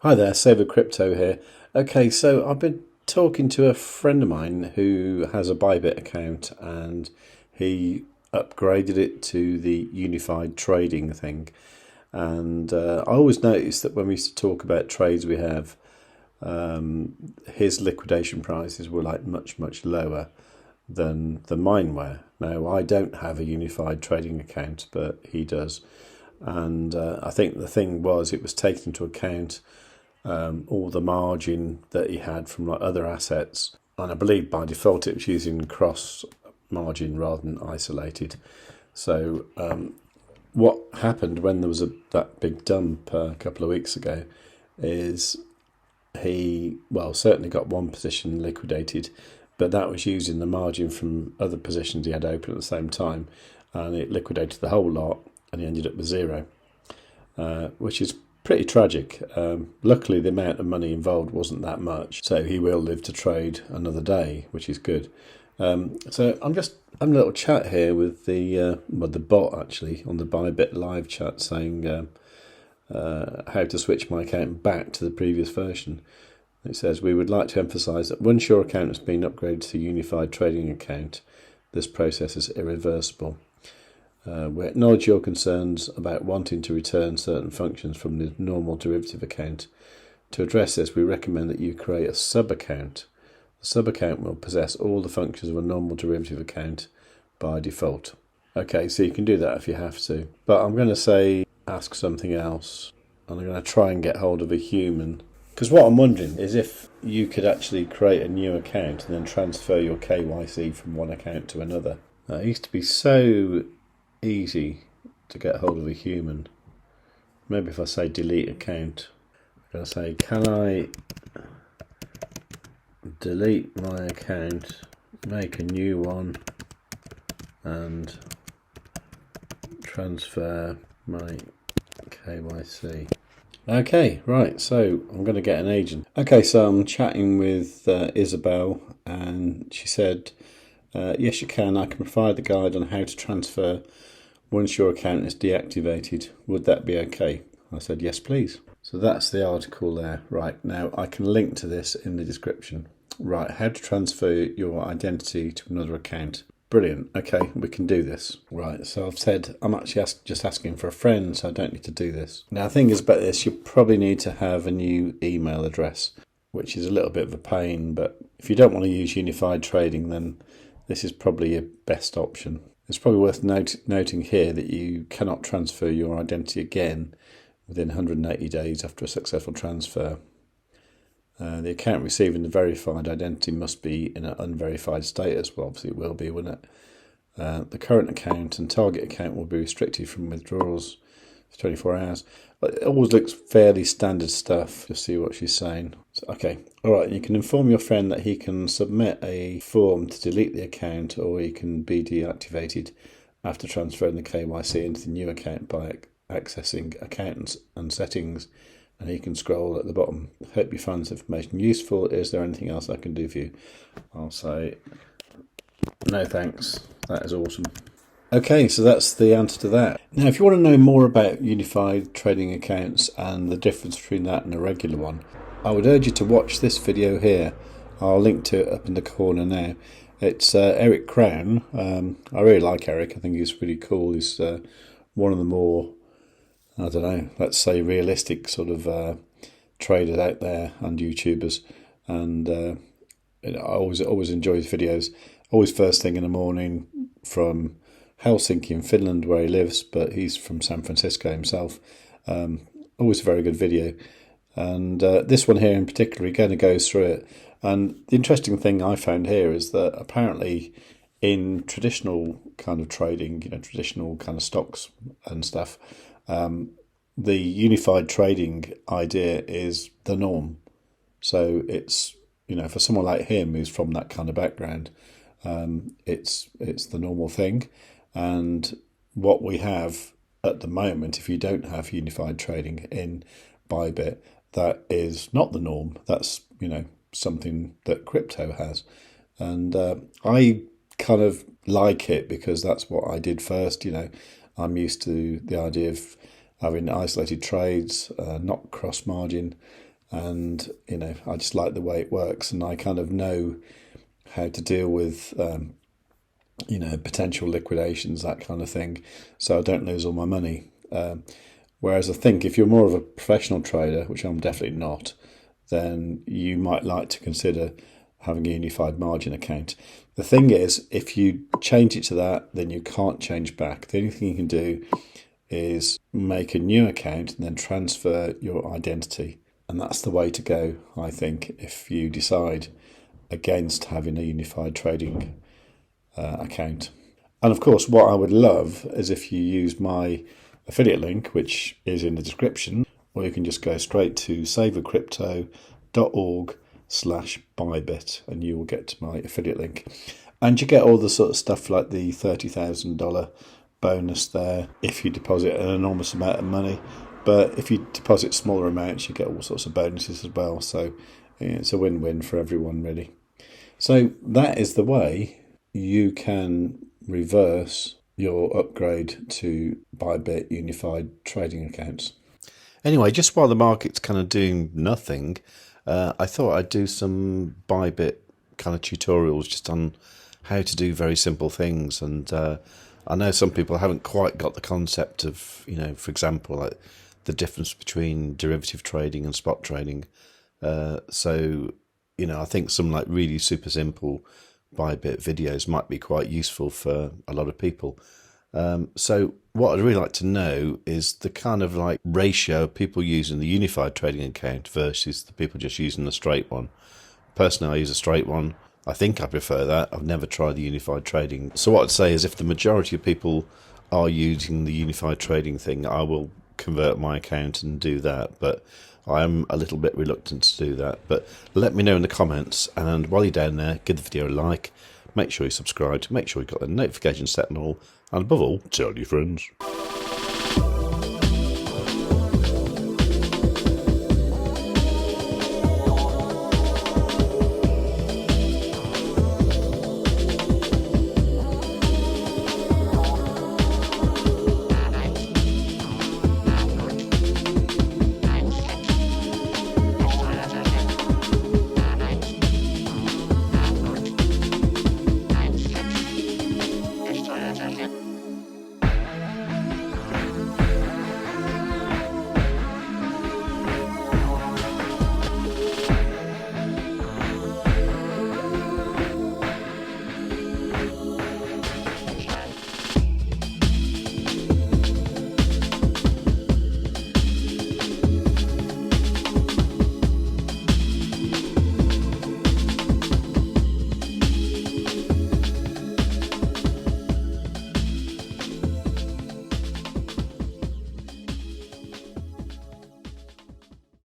Hi there, savewith.crypto here. Okay, so I've been talking to a friend of mine who has a ByBit account and he upgraded it to the unified trading thing. And I always noticed that when we used to talk about trades we have, his liquidation prices were like much lower than mine were. Now, I don't have a unified trading account, but he does. And I think the thing was it was taken into account all the margin that he had from like other assets, and I believe by default it was using cross margin rather than isolated. So what happened when there was that big dump a couple of weeks ago is he certainly got one position liquidated, but that was using the margin from other positions he had open at the same time, and it liquidated the whole lot and he ended up with zero, which is pretty tragic. Luckily, the amount of money involved wasn't that much, so he will live to trade another day, which is good. So I'm just having a little chat here with the bot actually on the ByBit live chat, saying how to switch my account back to the previous version. It says, we would like to emphasise that once your account has been upgraded to a unified trading account, this process is irreversible. We acknowledge your concerns about wanting to return certain functions from the normal derivative account. To address this, we recommend that you create a sub-account. The sub-account will possess all the functions of a normal derivative account by default. Okay, so you can do that if you have to. But I'm going to say ask something else, and I'm going to try and get hold of a human. Because what I'm wondering is if you could actually create a new account and then transfer your KYC from one account to another. It used to be so easy to get hold of a human. Maybe if I say delete account, I'm going to say, can I delete my account, make a new one, and transfer my KYC. Okay, right, so I'm going to get an agent. Okay, so I'm chatting with Isabel, and she said, yes, you can. I can provide the guide on how to transfer once your account is deactivated. Would that be okay? I said, yes, please. So that's the article there. Right, now I can link to this in the description. Right, how to transfer your identity to another account. Brilliant. Okay, we can do this. Right, so I've said I'm actually just asking for a friend, so I don't need to do this. Now, the thing is about this, you probably need to have a new email address, which is a little bit of a pain, but if you don't want to use unified trading, then this is probably your best option. It's probably worth noting here that you cannot transfer your identity again within 180 days after a successful transfer. The account receiving the verified identity must be in an unverified status. Well, obviously it will be, won't it? The current account and target account will be restricted from withdrawals for 24 hours. But it always looks fairly standard stuff. Just see what she's saying. So, okay, all right. You can inform your friend that he can submit a form to delete the account, or he can be deactivated after transferring the KYC into the new account by accessing accounts and settings, and he can scroll at the bottom. Hope you find this information useful. Is there anything else I can do for you? I'll say no thanks. That is awesome. Okay, so that's the answer to that. Now, if you want to know more about unified trading accounts and the difference between that and a regular one, I would urge you to watch this video here. I'll link to it up in the corner now. It's Eric Crown. I really like Eric. I think he's really cool. He's one of the more, I don't know, let's say realistic sort of traders out there and YouTubers. And I always enjoy his videos. Always first thing in the morning from Helsinki in Finland, where he lives, but he's from San Francisco himself. Always a very good video. And this one here in particular, he kind of goes through it. And the interesting thing I found here is that apparently in traditional kind of trading, traditional kind of stocks and stuff, the unified trading idea is the norm. So it's, for someone like him who's from that kind of background, it's the normal thing. And what we have at the moment, if you don't have unified trading in ByBit, that is not the norm. That's, something that crypto has. And I kind of like it because that's what I did first. I'm used to the idea of having isolated trades, not cross margin, and I just like the way it works, and I kind of know how to deal with potential liquidations, that kind of thing, so I don't lose all my money. Whereas I think if you're more of a professional trader, which I'm definitely not, then you might like to consider having a unified margin account. The thing is, if you change it to that, then you can't change back. The only thing you can do is make a new account and then transfer your identity. And that's the way to go, I think, if you decide against having a unified trading account. And of course, what I would love is if you use my affiliate link, which is in the description, or you can just go straight to savewith.crypto.org/ByBit and you will get to my affiliate link. And you get all the sort of stuff like the $30,000 bonus there if you deposit an enormous amount of money. But if you deposit smaller amounts, you get all sorts of bonuses as well. So it's a win-win for everyone, really. So that is the way you can reverse your upgrade to ByBit unified trading accounts. Anyway, just while the market's kind of doing nothing, I thought I'd do some ByBit kind of tutorials just on how to do very simple things. And I know some people haven't quite got the concept of, for example, like the difference between derivative trading and spot trading. So I think some like really super simple ByBit videos might be quite useful for a lot of people. So what I'd really like to know is the kind of like ratio of people using the unified trading account versus the people just using the straight one. Personally, I use a straight one. I think I prefer that. I've never tried the unified trading. So what I'd say is if the majority of people are using the unified trading thing, I will convert my account and do that. But I am a little bit reluctant to do that. But let me know in the comments. And while you're down there, give the video a like. Make sure you subscribe. Make sure you've got the notifications set and all. And above all, tell your friends.